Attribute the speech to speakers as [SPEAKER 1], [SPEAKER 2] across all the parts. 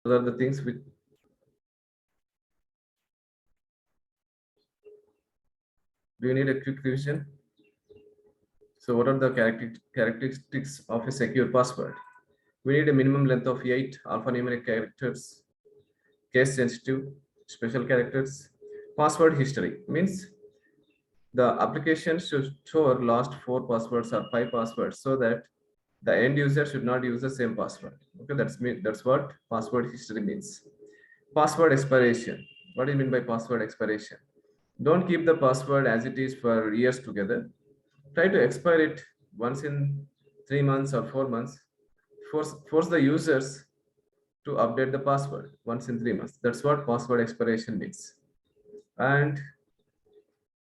[SPEAKER 1] Those are the things which do you need a quick revision? So what are the characteristics of a secure password? We need a minimum length of 8 alphanumeric characters, case sensitive, special characters. Password history means the application should store last 4 passwords or 5 passwords so that the end user should not use the same password. Okay, that's what password history means. Password expiration. What do you mean by password expiration? Don't keep the password as it is for years together. Try to expire it once in 3 months or 4 months. Force the users to update the password once in 3 months. That's what password expiration means. And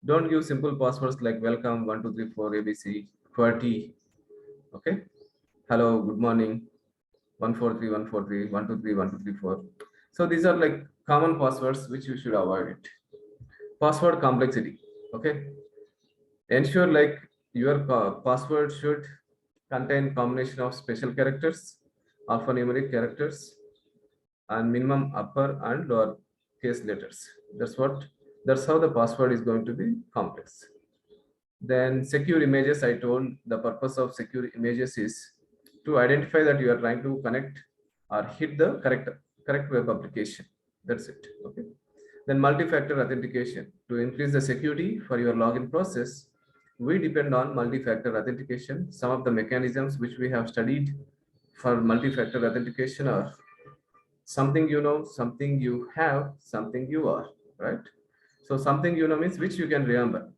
[SPEAKER 1] don't use simple passwords like welcome 1234 ABC QWERTY. Okay. Hello, good morning 143 143 123 1234. So these are like common passwords which you should avoid it. Password complexity. Okay. Ensure like your password should contain combination of special characters, alphanumeric characters, and minimum upper and lower case letters. That's how the password is going to be complex. Then secure images, I told the purpose of secure images is to identify that you are trying to connect or hit the correct web application. That's it. Okay. Then multi-factor authentication. To increase the security for your login process, we depend on multi-factor authentication. Some of the mechanisms which we have studied for multi-factor authentication are something you know, something you have, something you are, right? So something you know means which you can remember.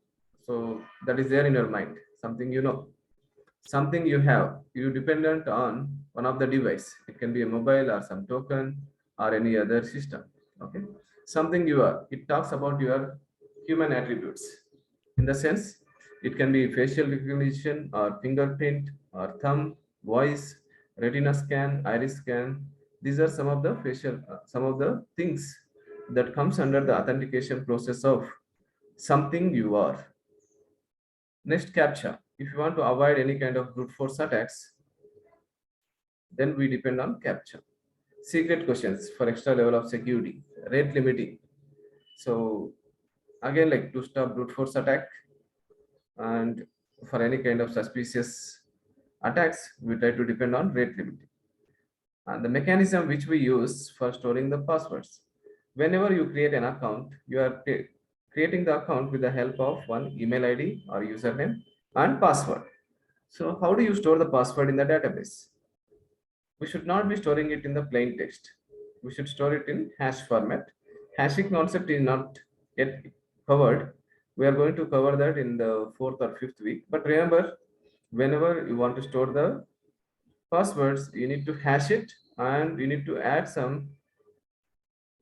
[SPEAKER 1] So that is there in your mind, something you know. Something you have, you dependent on one of the device. It can be a mobile or some token or any other system. Okay. Something you are, it talks about your human attributes. In the sense, it can be facial recognition or fingerprint or thumb, voice, retina scan, iris scan. These are some of the things that comes under the authentication process of something you are. Next, captcha. If you want to avoid any kind of brute force attacks, then we depend on captcha. Secret questions for extra level of security. Rate limiting. So again, like to stop brute force attack and for any kind of suspicious attacks, we try to depend on rate limiting. And the mechanism which we use for storing the passwords. Whenever you create an account, you are creating the account with the help of one email ID or username and password. So how do you store the password in the database? We should not be storing it in the plain text. We should store it in hash format. Hashing concept is not yet covered. We are going to cover that in the 4th or 5th week. But remember, whenever you want to store the passwords, you need to hash it and you need to add some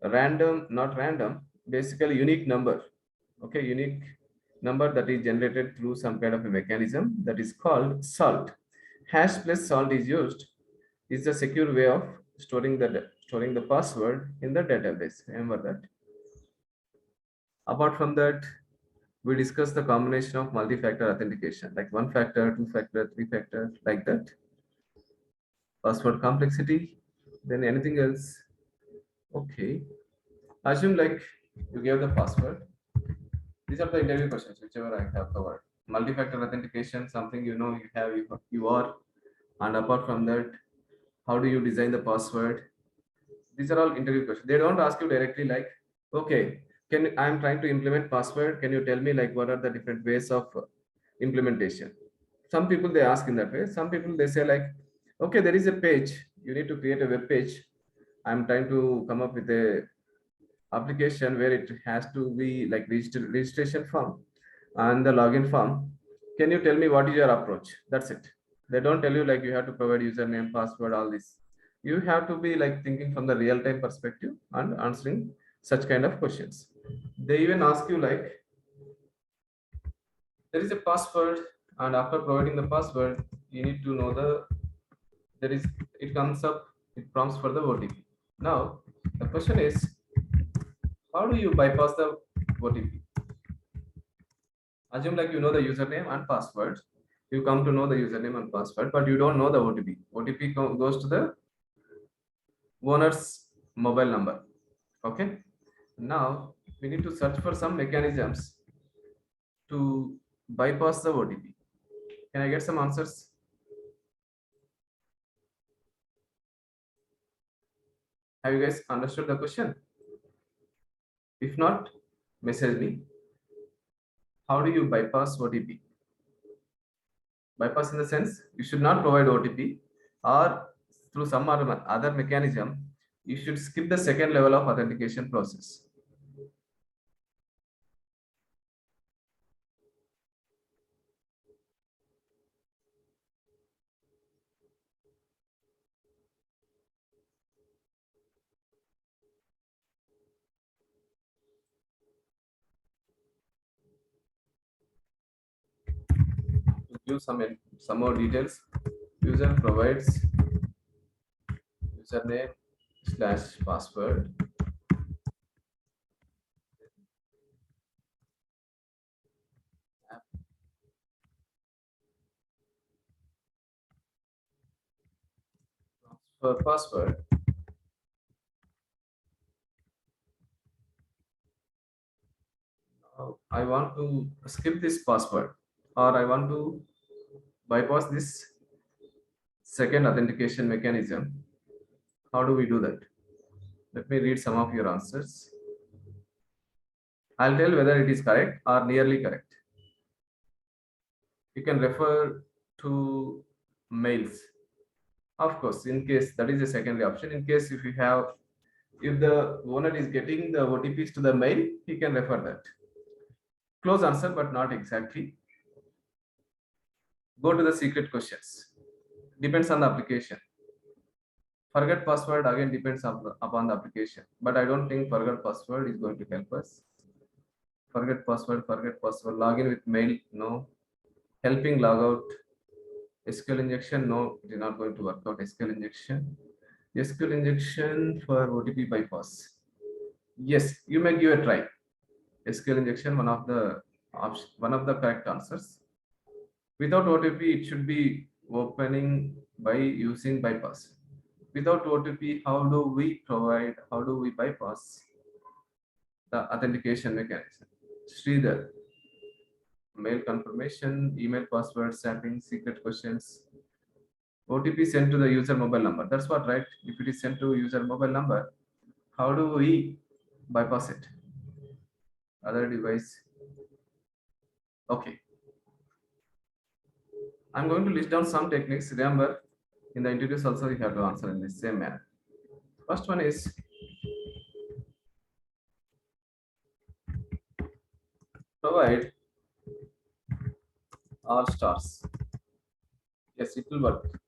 [SPEAKER 1] random, not random, basically unique number. Okay, unique number that is generated through some kind of a mechanism that is called salt. Hash plus salt is used is the secure way of storing the password in the database. Remember that. Apart from that, we discuss the combination of multi-factor authentication, like 1 factor, 2 factor, 3 factor, like that. Password complexity. Then anything else? Okay. Assume like you gave the password. These are the interview questions, whichever I have covered. Multi-factor authentication, something you know you have, you are, and apart from that, how do you design the password? These are all interview questions. They don't ask you directly like, okay, I'm trying to implement password. Can you tell me like what are the different ways of implementation? Some people they ask in that way. Some people they say like, okay, there is a page. You need to create a web page. I'm trying to come up with a application where it has to be like registration form and the login form. Can you tell me what is your approach? That's it. They don't tell you like you have to provide username, password, all this. You have to be like thinking from the real time perspective and answering such kind of questions. They even ask you like there is a password, and after providing the password, you need to know there is it comes up, it prompts for the OTP. Now the question is, how do you bypass the OTP? Assume like you know the username and password. You come to know the username and password, but you don't know the OTP. OTP goes to the owner's mobile number. Okay. Now we need to search for some mechanisms to bypass the OTP. Can I get some answers? Have you guys understood the question? If not, message me. How do you bypass OTP? Bypass in the sense you should not provide OTP, or through some other mechanism, you should skip the second level of authentication process. To give some more details, user provides username slash password. For password, I want to skip this password, or I want to bypass this second authentication mechanism. How do we do that? Let me read some of your answers. I'll tell whether it is correct or nearly correct. You can refer to mails. Of course, in case that is a secondary option. In case if the owner is getting the OTPs to the mail, he can refer that. Close answer, but not exactly. Go to the secret questions. Depends on the application. Forget password again depends upon the application, but I don't think forget password is going to help us. Forget password. Login with mail, no. Helping logout. SQL injection, no, it is not going to work out. SQL injection. SQL injection for OTP bypass. Yes, you may give a try. SQL injection, one of the correct answers. Without OTP, it should be opening by using bypass. Without OTP, how do we bypass the authentication mechanism? Sridhar, mail confirmation, email password, sampling, secret questions, OTP sent to the user mobile number. That's what, right? If it is sent to user mobile number, how do we bypass it? Other device. Okay. I'm going to list down some techniques. Remember, in the interviews also you have to answer in the same manner. First one is provide all stars. Yes, it will work.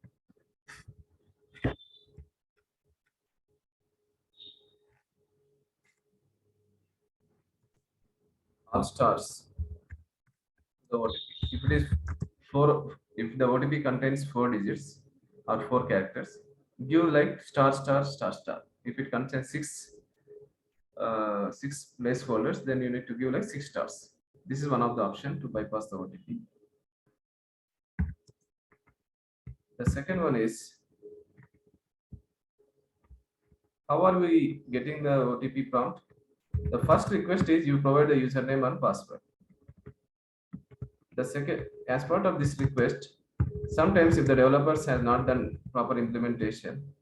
[SPEAKER 1] All stars. The OTP. If it is if the OTP contains 4 digits or 4 characters, give like star star star star. If it contains six placeholders, then you need to give like 6 stars. This is one of the option to bypass the OTP. The second one is how are we getting the OTP prompt? The first request is you provide the username and password. The second, as part of this request, sometimes if the developers have not done proper implementation,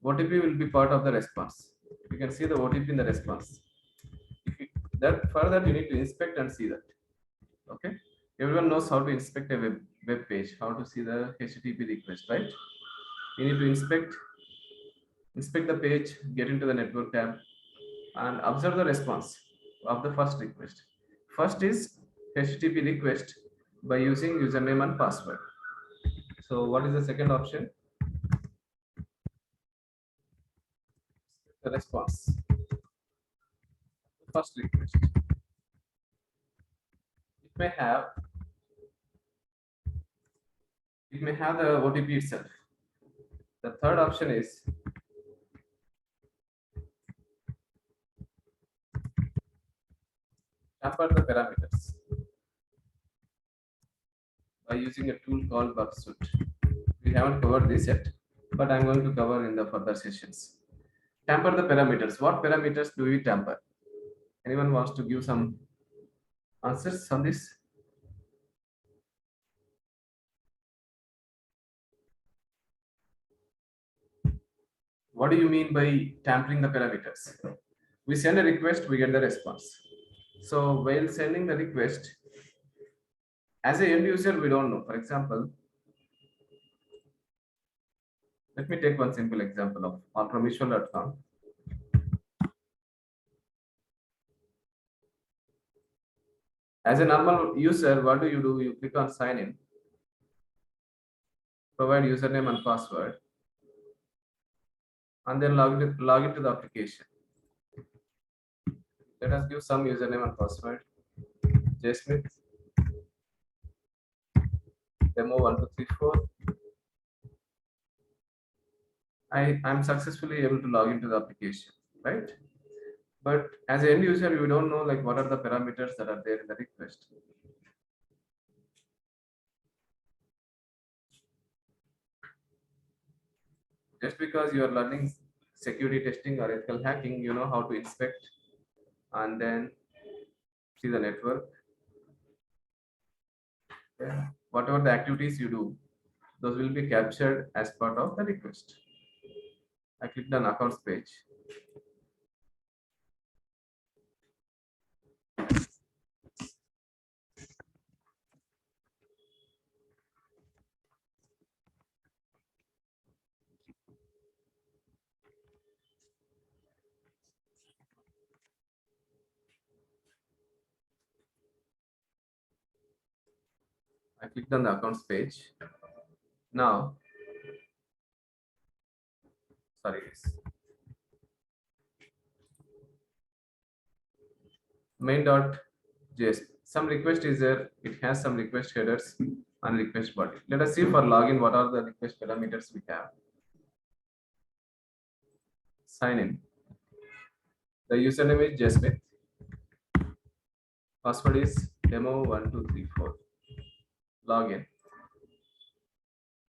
[SPEAKER 1] OTP will be part of the response. You can see the OTP in the response. If you, that further you need to inspect and see that. Okay, everyone knows how to inspect a web page, how to see the HTTP request, right? You need to inspect the page, get into the network tab, and observe the response of the first request. First is HTTP request by using username and password. So what is the second option? The response. First request. It may have the OTP itself. The third option is tamper the parameters by using a tool called Bugsuit. We haven't covered this yet, but I'm going to cover in the further sessions. Tamper the parameters. What parameters do we tamper? Anyone wants to give some answers on this? What do you mean by tampering the parameters? We send a request, we get the response. So while sending the request, as a end user, we don't know. For example, let me take one simple example of onpromisual.com. As a normal user, what do? You click on sign in, provide username and password, and then log into the application. Let us give some username and password. jsmith demo1234. I'm successfully able to log into the application, right? But as an end user, you don't know like what are the parameters that are there in the request. Just because you are learning security testing or ethical hacking, you know how to inspect and then see the network. Yeah. Whatever the activities you do, those will be captured as part of the request. I clicked on accounts page. I clicked on the accounts page. Now, sorry, guys. Main.js. Some request is there. It has some request headers and request body. Let us see for login what are the request parameters we have. Sign in. The username is jsmith. Password is demo1234. Login.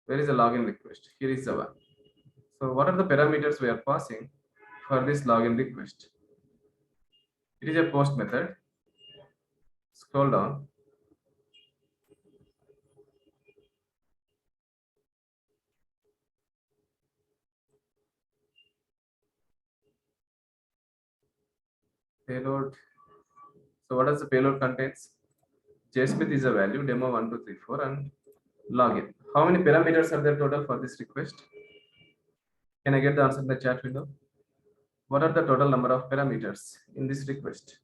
[SPEAKER 1] Where is the login request? Here is the one. So what are the parameters we are passing for this login request? It is a post method. Scroll down. Payload. So what does the payload contains? JSmith is a value, demo1234 and login. How many parameters are there total for this request? Can I get the answer in the chat window? What are the total number of parameters in this request?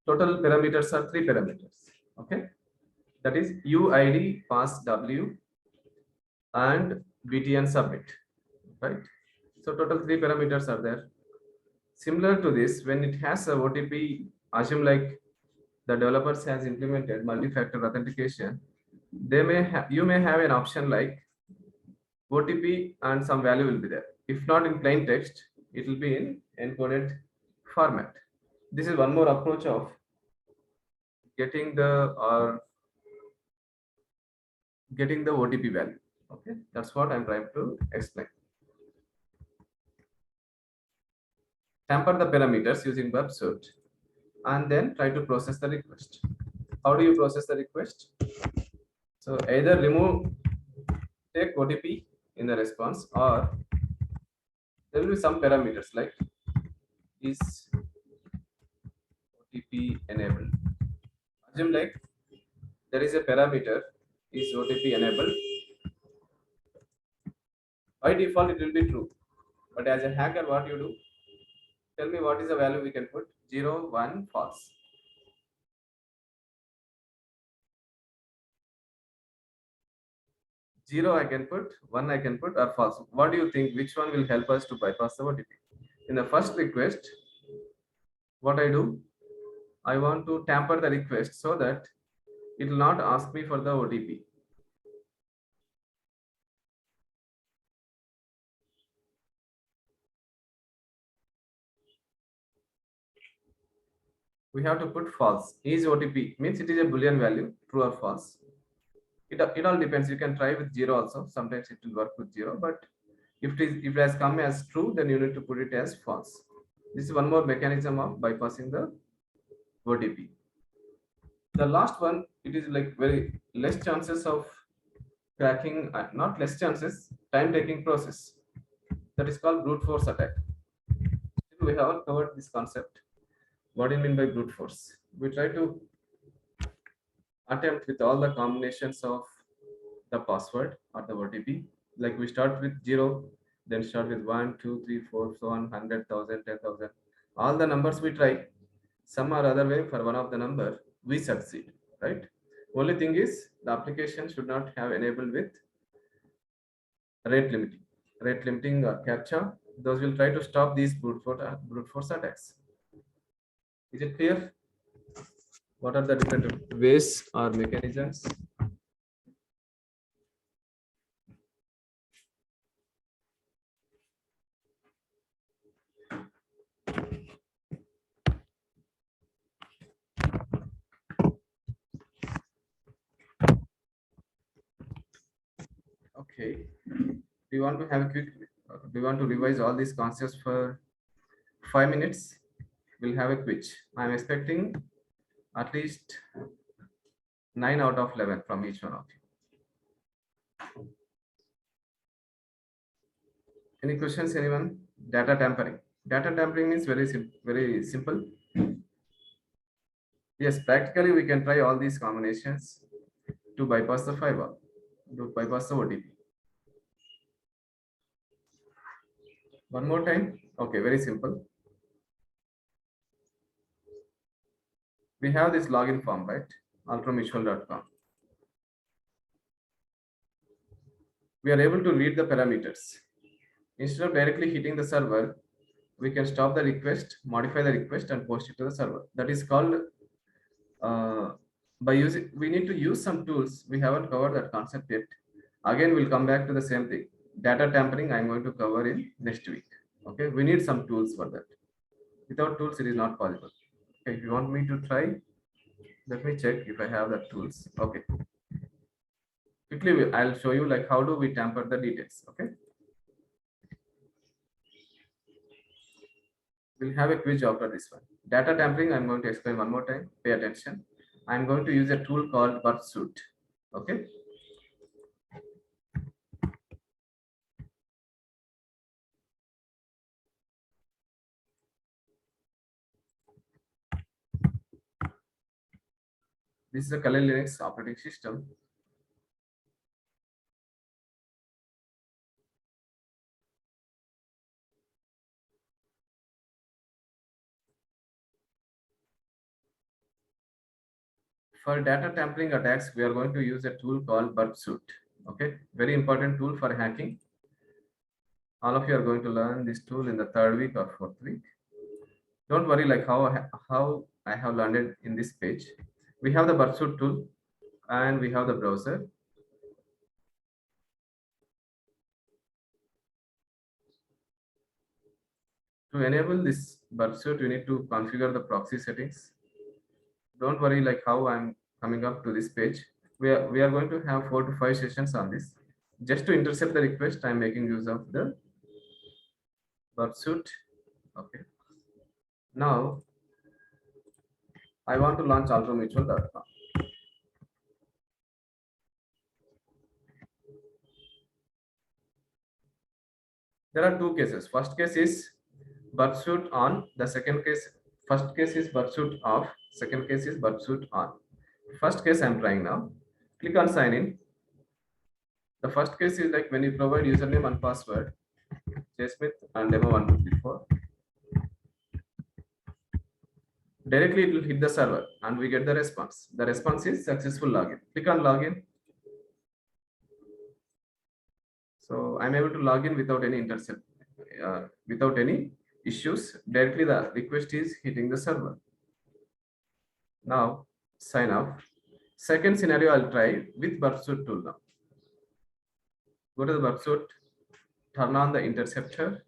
[SPEAKER 1] Total parameters are three parameters. Okay, that is UID, pass W, and BTN submit. Right. So total three parameters are there. Similar to this, when it has a OTP, assume like the developers has implemented multi-factor authentication, you may have an option like OTP and some value will be there. If not in plain text, it will be in encoded format. This is one more approach of getting getting the OTP value. Okay, that's what I'm trying to explain. Tamper the parameters using web suite and then try to process the request. How do you process the request? So either take OTP in the response, or there will be some parameters like is OTP enabled. Assume like there is a parameter is OTP enabled. By default, it will be true. But as a hacker, what you do? Tell me what is the value we can put? 0, 1, false. 0 I can put, 1 I can put, or false. What do you think? Which one will help us to bypass the OTP? In the first request, what I do? I want to tamper the request so that it will not ask me for the OTP. we have to put false. Is OTP means it is a Boolean value, true or false. It all depends. You can try with 0 also. Sometimes it will work with 0, but if it has come as true, then you need to put it as false. This is one more mechanism of bypassing the OTP. The last one, it is like very less chances of cracking, not less chances, time taking process. That is called brute force attack. We haven't covered this concept. What do you mean by brute force? We try to attempt with all the combinations of the password or the OTP. Like we start with 0, then start with 1, 2, 3, 4, so on, 100,000, 10,000. All the numbers we try, some or other way for one of the number, we succeed, right? Only thing is the application should not have enabled with rate limiting. Rate limiting or captcha, those will try to stop these brute force attacks. Is it clear? What are the different ways or mechanisms? Okay. Do you want to have a quick, do you want to revise all these concepts for 5 minutes? We'll have a quiz. I'm expecting at least 9 out of 11 from each one of you. Any questions, anyone? Data tampering. Data tampering means very simple. Yes, practically we can try all these combinations to bypass the firewall, to bypass the OTP. One more time. Okay, very simple. We have this login form, right? ultramutual.com. We are able to read the parameters. Instead of directly hitting the server, we can stop the request, modify the request, and post it to the server. That is called by using. We need to use some tools. We haven't covered that concept yet. Again, we'll come back to the same thing. Data tampering, I'm going to cover in next week. Okay, we need some tools for that. Without tools, it is not possible. Okay, if you want me to try, let me check if I have the tools. Okay, quickly I'll show you like how do we tamper the details. Okay, we'll have a quiz after this one. Data tampering, I'm going to explain one more time. Pay attention. I'm going to use a tool called Burpsuit. Okay. This is a Kali Linux operating system. For data tampering attacks, we are going to use a tool called Burpsuit. Okay, very important tool for hacking. All of you are going to learn this tool in the 3rd week or 4th week. Don't worry like how I have landed in this page. We have the Burpsuit tool and we have the browser. To enable this Burpsuit, you need to configure the proxy settings. Don't worry like how I'm coming up to this page. We are going to have 4 to 5 sessions on this. Just to intercept the request, I'm making use of the Burpsuit. Okay. Now I want to launch ultramutual.com. There are two cases. First case is Burpsuit on. The second case, first case is Burpsuit off. Second case is Burpsuit on. First case I'm trying now. Click on sign in. The first case is like when you provide username and password, jsmith and demo1234. Directly it will hit the server and we get the response. The response is successful login. Click on login. So I'm able to log in without any intercept, without any issues. Directly the request is hitting the server. Now sign off. Second scenario I'll try with Burpsuit tool now. Go to the Burpsuit, turn on the interceptor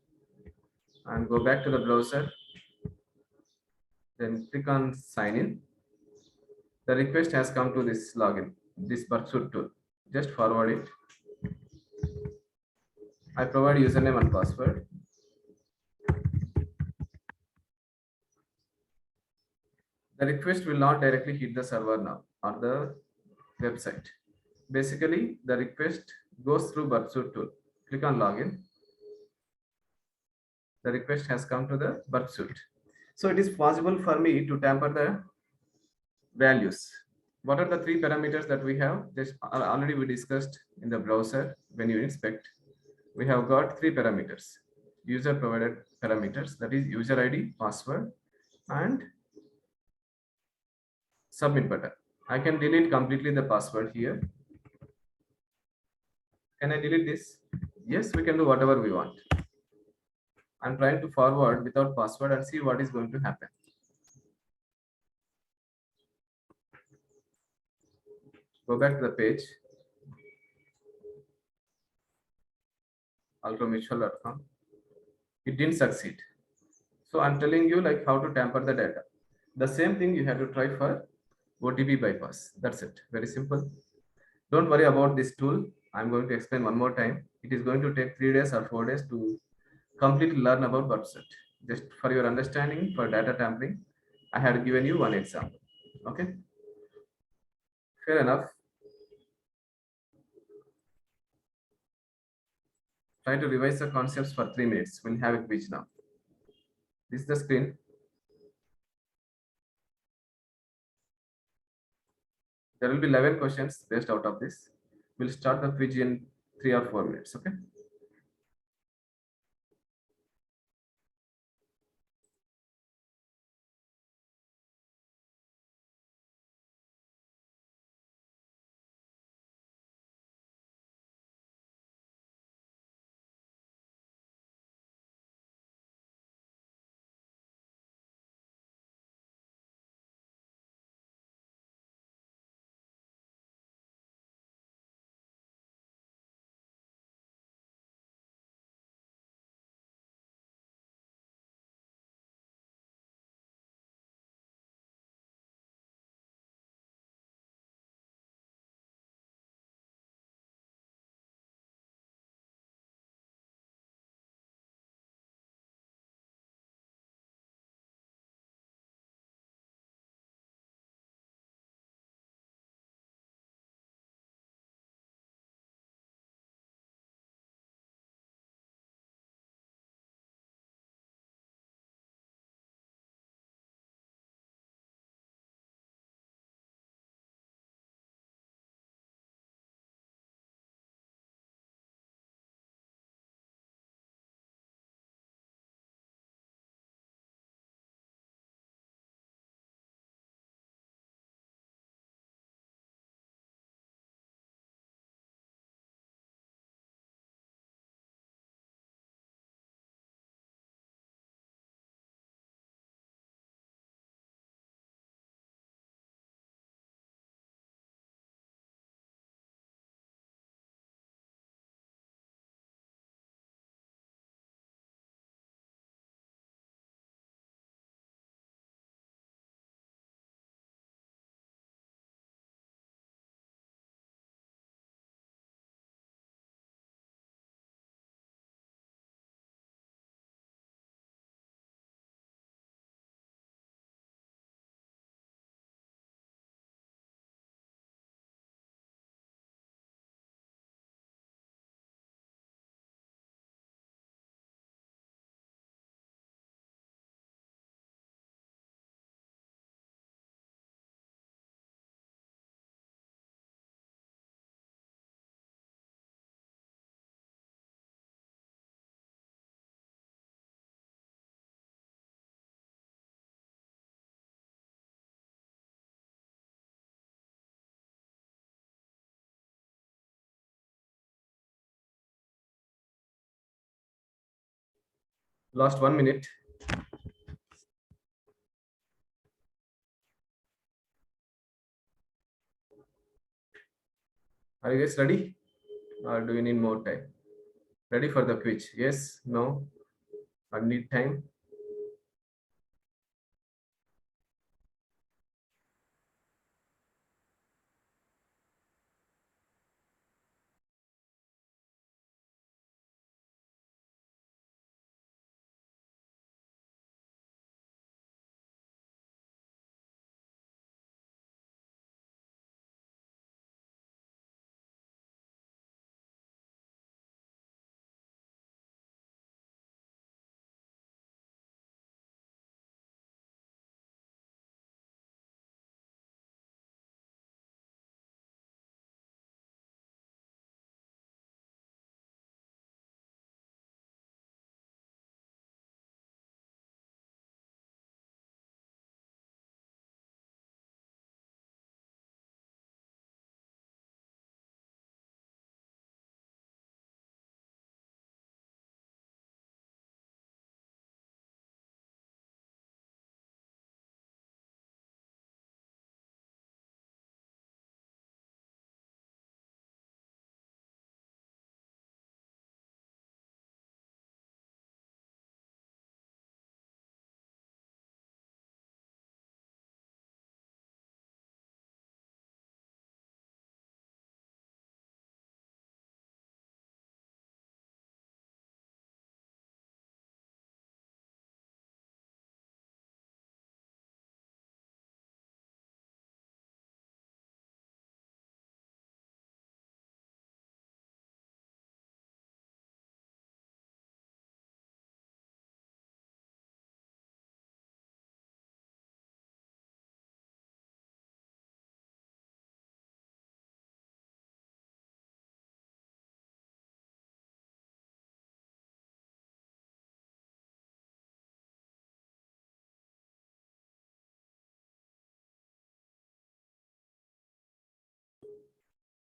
[SPEAKER 1] and go back to the browser. Then click on sign in. The request has come to this login, this Pursuit tool. Just forward it. I provide username and password. The request will not directly hit the server now or the website. Basically, the request goes through Pursuit tool. Click on login. The request has come to the Pursuit. So it is possible for me to tamper the values. What are the three parameters that we have? This already we discussed in the browser. When you inspect, we have got three parameters: user provided parameters, that is user ID, password, and submit button. I can delete completely the password here. Can I delete this? Yes, we can do whatever we want. I'm trying to forward without password and see what is going to happen. Go back to the page, ultramutual.com. It didn't succeed. So I'm telling you like how to tamper the data. The same thing you have to try for OTP bypass. That's it. Very simple. Don't worry about this tool. I'm going to explain one more time. It is going to take 3 days or 4 days to completely learn about WebSet. Just for your understanding, for data tampering, I had given you one example. Okay, fair enough. Try to revise the concepts for 3 minutes. We'll have a quiz now. This is the screen. There will be 11 questions based out of this. We'll start the quiz in 3 or 4 minutes. Okay. Last 1 minute. Are you guys ready? Or do you need more time? Ready for the quiz? Yes, no, I need time.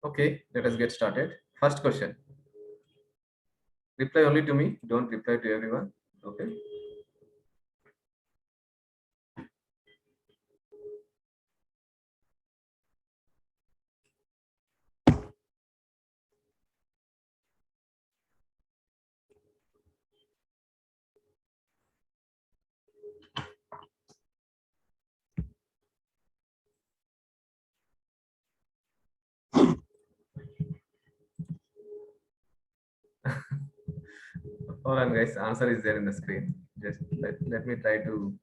[SPEAKER 1] Okay, let us get started. First question. Reply only to me. Don't reply to everyone. Okay. Hold on, guys. Answer is there in the screen. Just let me try to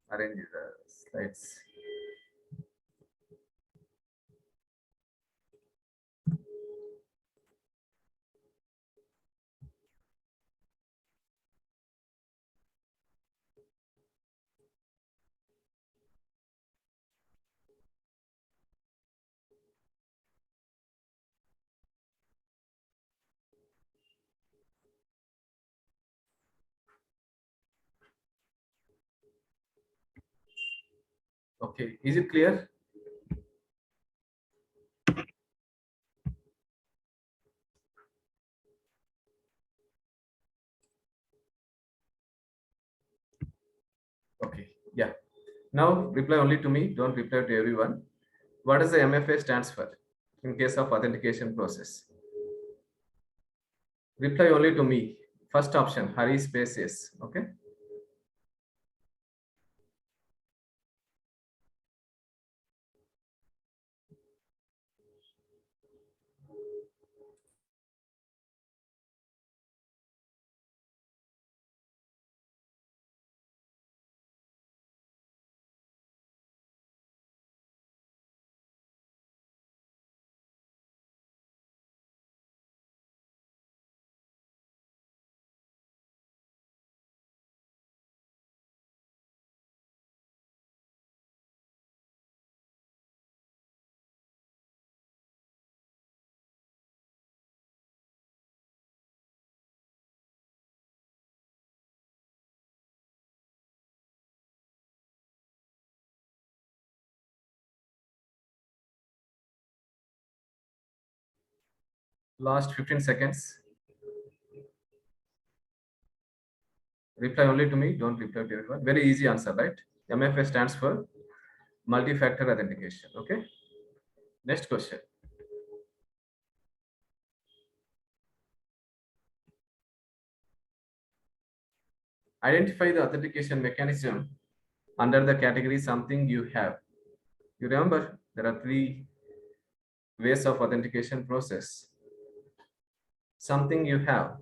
[SPEAKER 1] arrange the slides. Okay. Is it clear? Okay. Yeah. Now reply only to me. Don't reply to everyone. What does the MFA stands for in case of authentication process? Reply only to me. First option, Hari space yes. Okay. Last 15 seconds. Reply only to me. Don't reply to everyone. Very easy answer, right? MFA stands for multi-factor authentication. Okay. Next question. Identify the authentication mechanism under the category something you have. You remember there are three ways of authentication process. Something you have.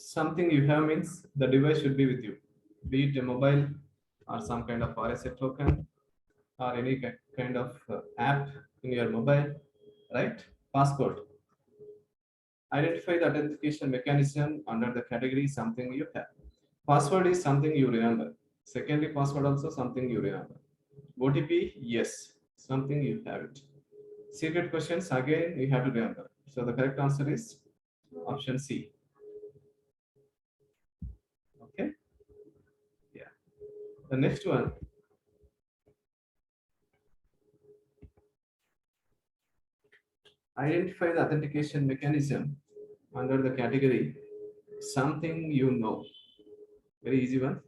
[SPEAKER 1] Something you have means the device should be with you, be it a mobile or some kind of RSA token or any kind of app in your mobile, right? Passcode. Identify the authentication mechanism under the category something you have. Password is something you remember. Secondly, password also something you remember. OTP, yes, something you have it. Secret questions, again, you have to remember. So the correct answer is option C. Okay. Yeah. The next one, Identify the authentication mechanism under the category something you know. Very easy one.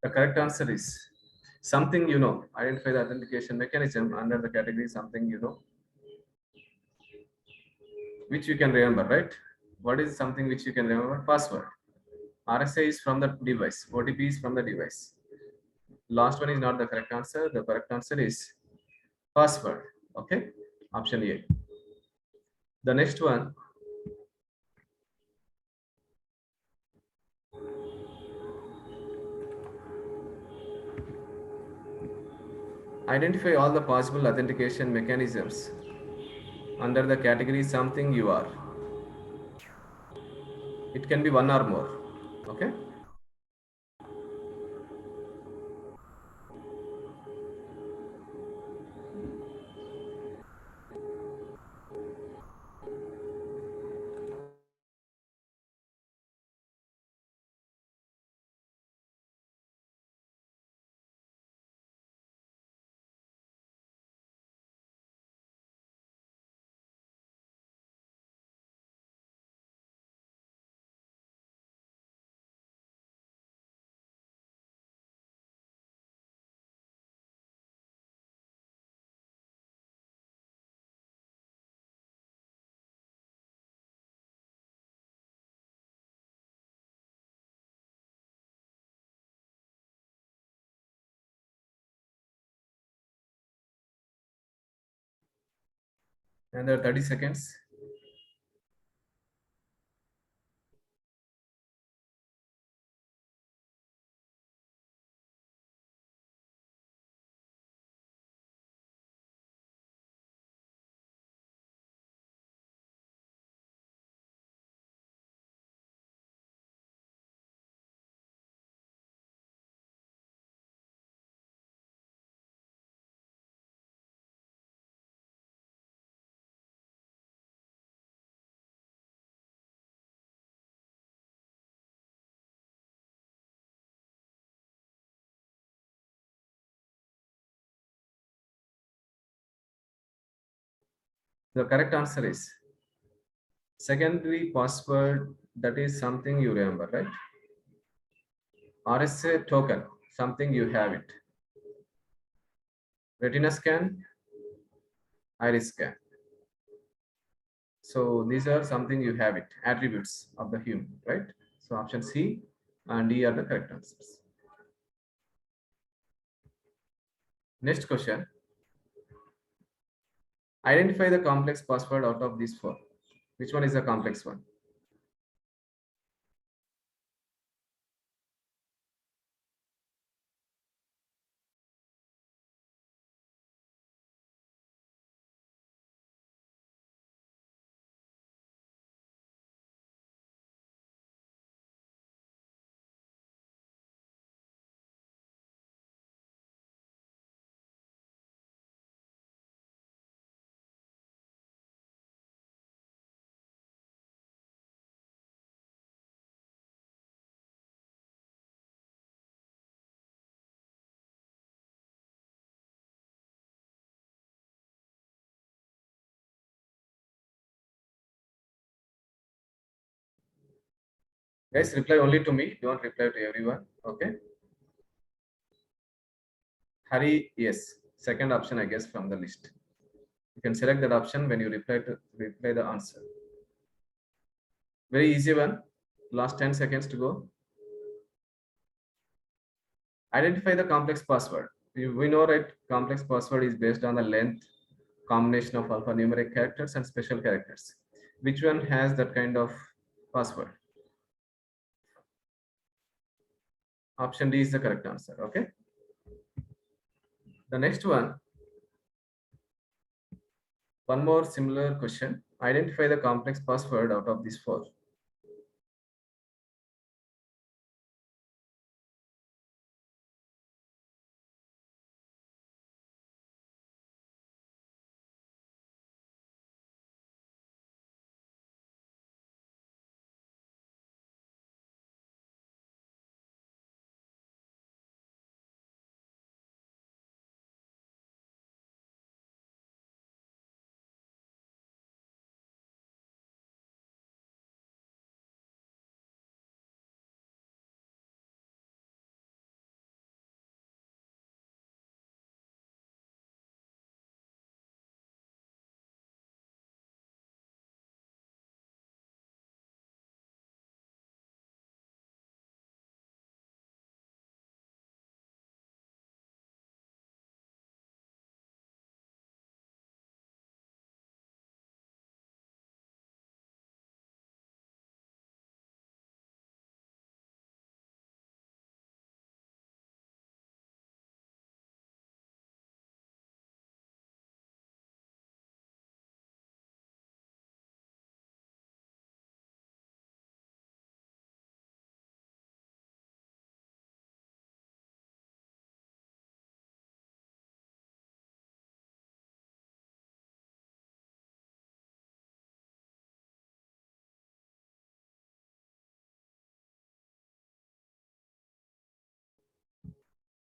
[SPEAKER 1] The correct answer is something you know. Identify the authentication mechanism under the category something you know, which you can remember, right? What is something which you can remember? Password. RSA is from the device. OTP is from the device. Last one is not the correct answer. The correct answer is password. Okay. Option A. The next one, identify all the possible authentication mechanisms under the category something you are. It can be one or more. Okay. Another 30 seconds. The correct answer is secondary password. That is something you remember, right? RSA token, something you have it. Retina scan, iris scan. So these are something you have it, attributes of the human, right? So option C and D are the correct answers. Next question. Identify the complex password out of these four. Which one is the complex one? Guys, reply only to me. Don't reply to everyone. Okay. Hari, yes. Second option, I guess, from the list. You can select that option when you reply the answer. Very easy one. Last 10 seconds to go. Identify the complex password. We know, right? Complex password is based on the length combination of alphanumeric characters and special characters. Which one has that kind of password? Option D is the correct answer. Okay. The next one more similar question. Identify the complex password out of these four.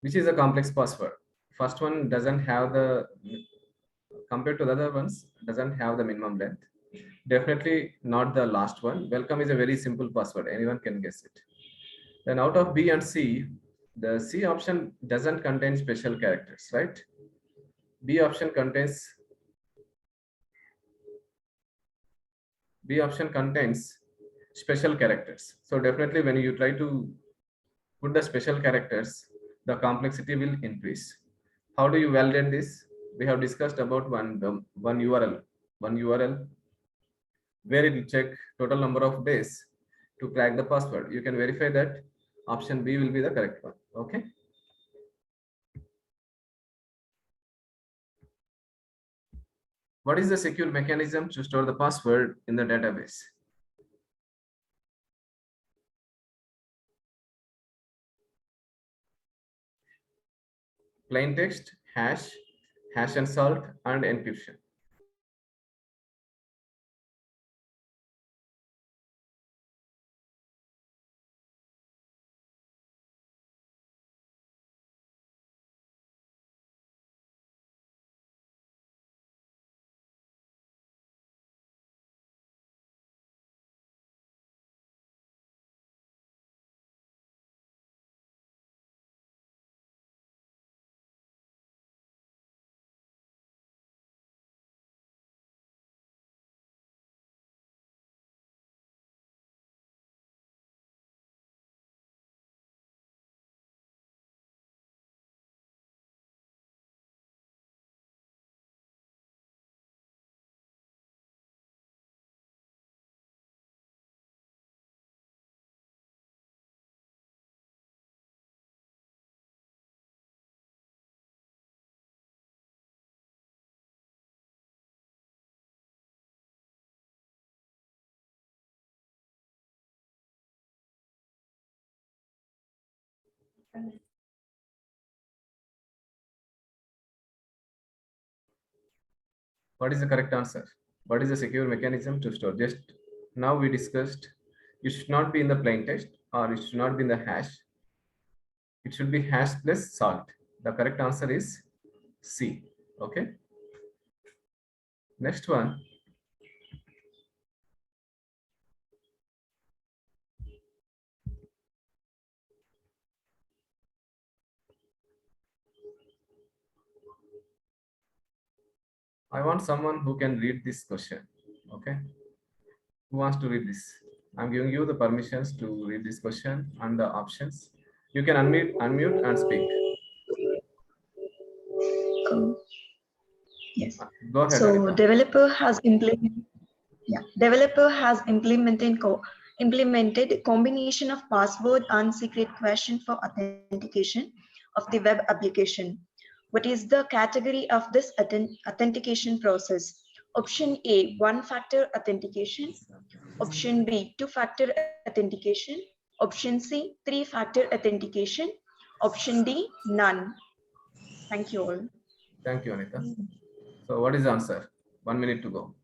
[SPEAKER 1] Which is a complex password? First one doesn't have the, compared to the other ones, doesn't have the minimum length. Definitely not the last one. Welcome is a very simple password. Anyone can guess it. Then out of B and C, the C option doesn't contain special characters, right? B option contains special characters. So definitely when you try to put the special characters, the complexity will increase. How do you validate this? We have discussed about one URL where it will check total number of days to crack the password. You can verify that option B will be the correct one. Okay. What is the secure mechanism to store the password in the database? Plain text, hash and salt, and encryption. What is the correct answer? What is the secure mechanism to store? Just now we discussed it should not be in the plain text or it should not be in the hash. It should be hash plus salt. The correct answer is C. Okay. Next one. I want someone who can read this question. Okay. Who wants to read this? I'm giving you the permissions to read this question and the options. You can unmute and speak.
[SPEAKER 2] Um, yes.
[SPEAKER 1] Go ahead,
[SPEAKER 2] So
[SPEAKER 1] Anita.
[SPEAKER 2] developer has implemented a combination of password and secret question for authentication of the web application. What is the category of this authentication process? Option A, one-factor authentication. Option B, two-factor authentication. Option C, three-factor authentication. Option D, none. Thank you all.
[SPEAKER 1] Thank you, Anita. So what is the answer? 1 minute to go.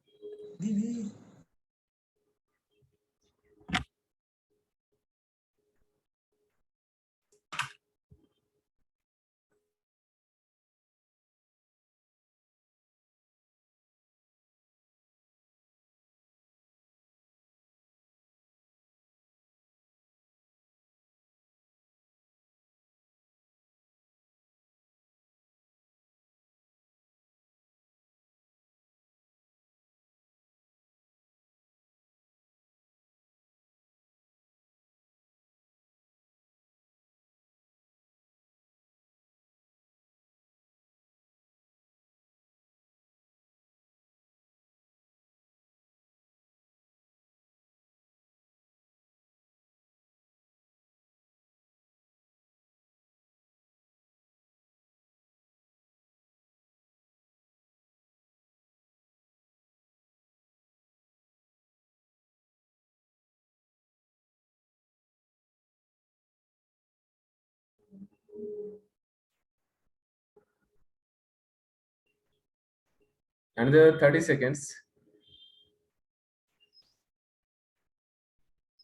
[SPEAKER 1] Another 30 seconds.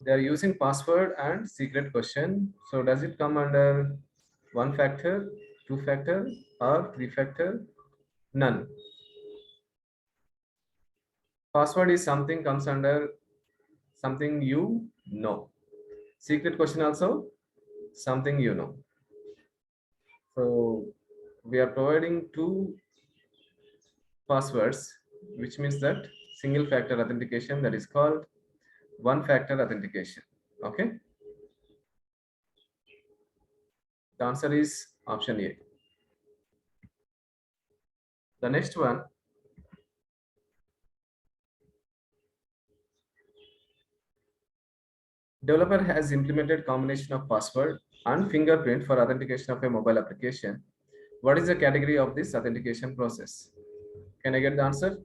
[SPEAKER 1] They are using password and secret question. So does it come under one factor, two factor, or three factor? None. Password is something comes under something you know. Secret question also something you know. So we are providing two passwords, which means that single factor authentication, that is called one factor authentication. Okay. The answer is option A. The next one, developer has implemented combination of password and fingerprint for authentication of a mobile application. What is the category of this authentication process? Can I get the answer?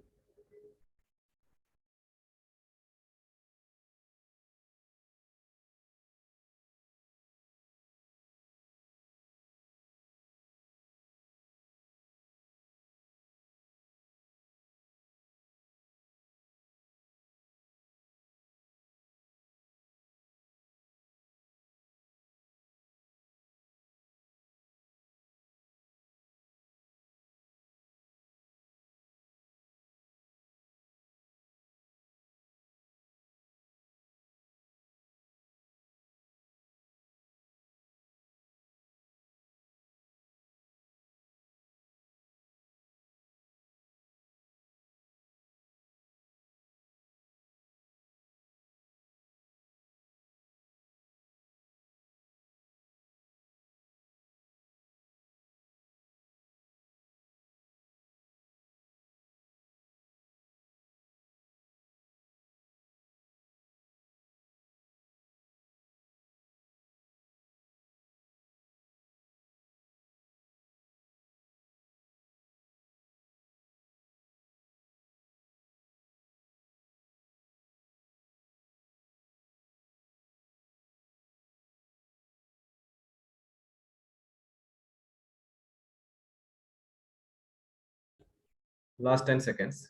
[SPEAKER 1] Last 10 seconds.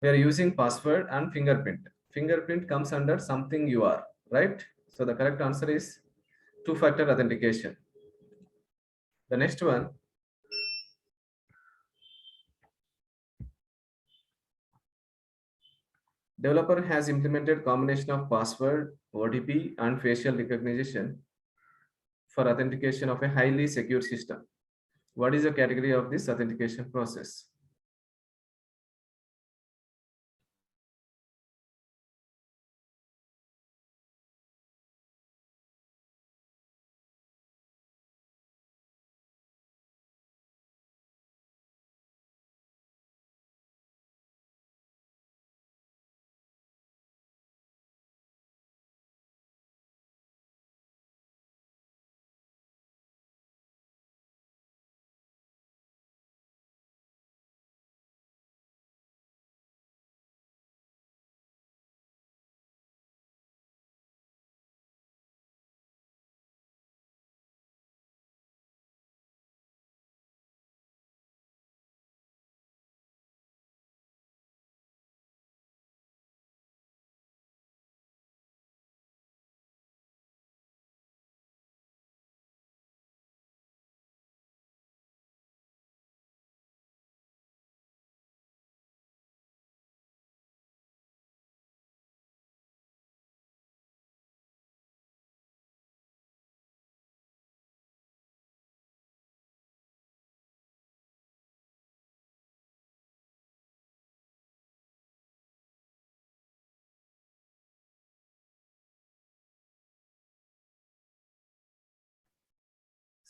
[SPEAKER 1] We are using password and fingerprint. Fingerprint comes under something you are, right? So the correct answer is two-factor authentication. The next one, developer has implemented combination of password, OTP, and facial recognition for authentication of a highly secure system. What is the category of this authentication process?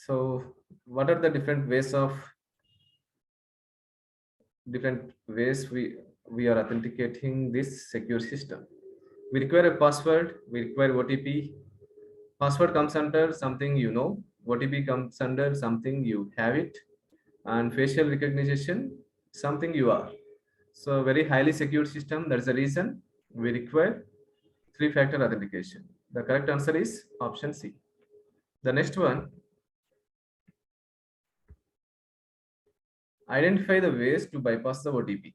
[SPEAKER 1] So what are the different ways we are authenticating this secure system? We require a password, we require OTP. Password comes under something you know, OTP comes under something you have it, and facial recognition, something you are. So very highly secure system. That's the reason we require three-factor authentication. The correct answer is option C. The next one, identify the ways to bypass the OTP.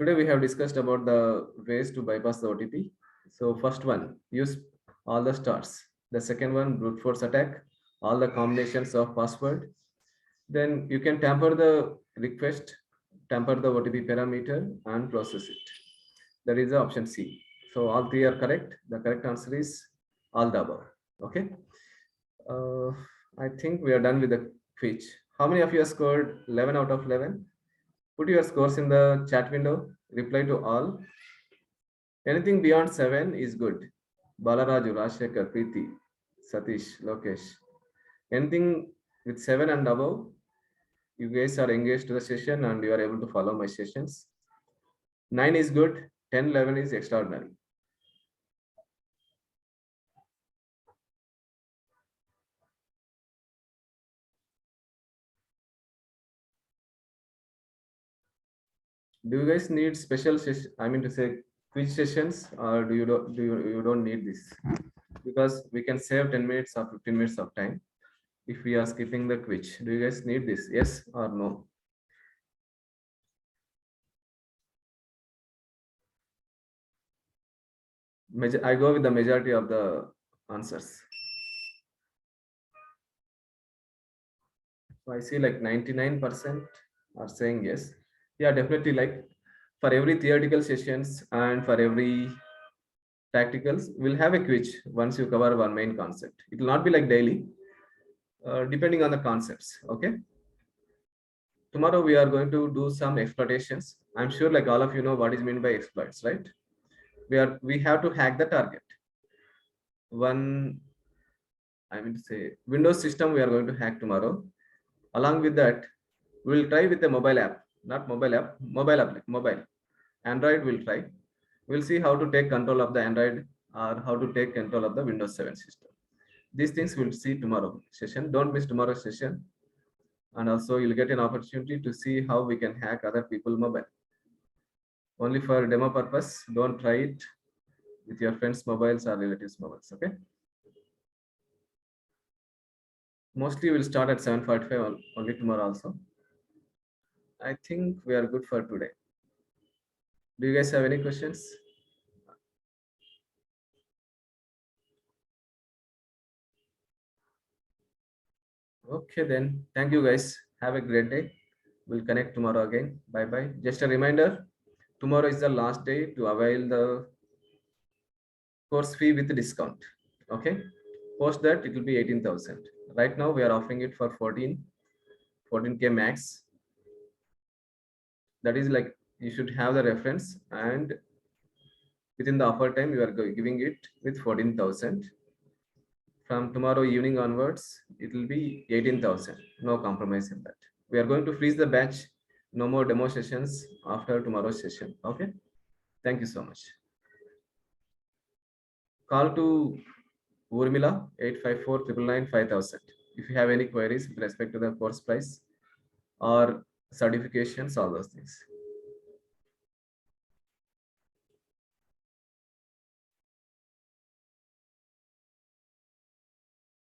[SPEAKER 1] Today we have discussed about the ways to bypass the OTP. So first one, use all the stars. The second one, brute force attack, all the combinations of password. Then you can tamper the request, tamper the OTP parameter and process it. That is the option C. So all three are correct. The correct answer is all the above. Okay. Uh, I think we are done with the quiz. How many of you have scored 11 out of 11? Put your scores in the chat window. Reply to all. Anything beyond 7 is good. Balaraju, Rashekar, Preeti, Satish, Lokesh. Anything with 7 and above, you guys are engaged to the session and you are able to follow my sessions. 9 is good. 10, 11 is extraordinary. Do you guys need special session? I mean to say quiz sessions, or you don't need this? Because we can save 10 minutes or 15 minutes of time if we are skipping the quiz. Do you guys need this? Yes or no? I go with the majority of the answers. So I see like 99% are saying yes. Yeah, definitely. Like for every theoretical sessions and for every tacticals, we'll have a quiz once you cover one main concept. It will not be like daily, depending on the concepts. Okay. Tomorrow we are going to do some exploitations. I'm sure like all of you know what is meant by exploits, right? We have to hack the target. One, I mean to say Windows system we are going to hack tomorrow. Along with that, we'll try with a mobile app, not mobile app, mobile. Android will try. We'll see how to take control of the Android or how to take control of the Windows 7 system. These things we'll see tomorrow session. Don't miss tomorrow's session. And also you'll get an opportunity to see how we can hack other people mobile. Only for demo purpose. Don't try it with your friends' mobiles or relatives' mobiles. Okay. Mostly we'll start at 7:45 only tomorrow also. I think we are good for today. Do you guys have any questions? Okay, then. Thank you, guys. Have a great day. We'll connect tomorrow again. Bye bye. Just a reminder, tomorrow is the last day to avail the course fee with discount. Okay. Post that, it will be 18,000. Right now, we are offering it for 14K max. That is like you should have the reference, and within the offer time, you are giving it with 14,000. From tomorrow evening onwards, it will be 18,000. No compromise in that. We are going to freeze the batch. No more demo sessions after tomorrow's session. Okay. Thank you so much. Call to Urmila 854 999 5000 if you have any queries with respect to the course price or certifications, all those things.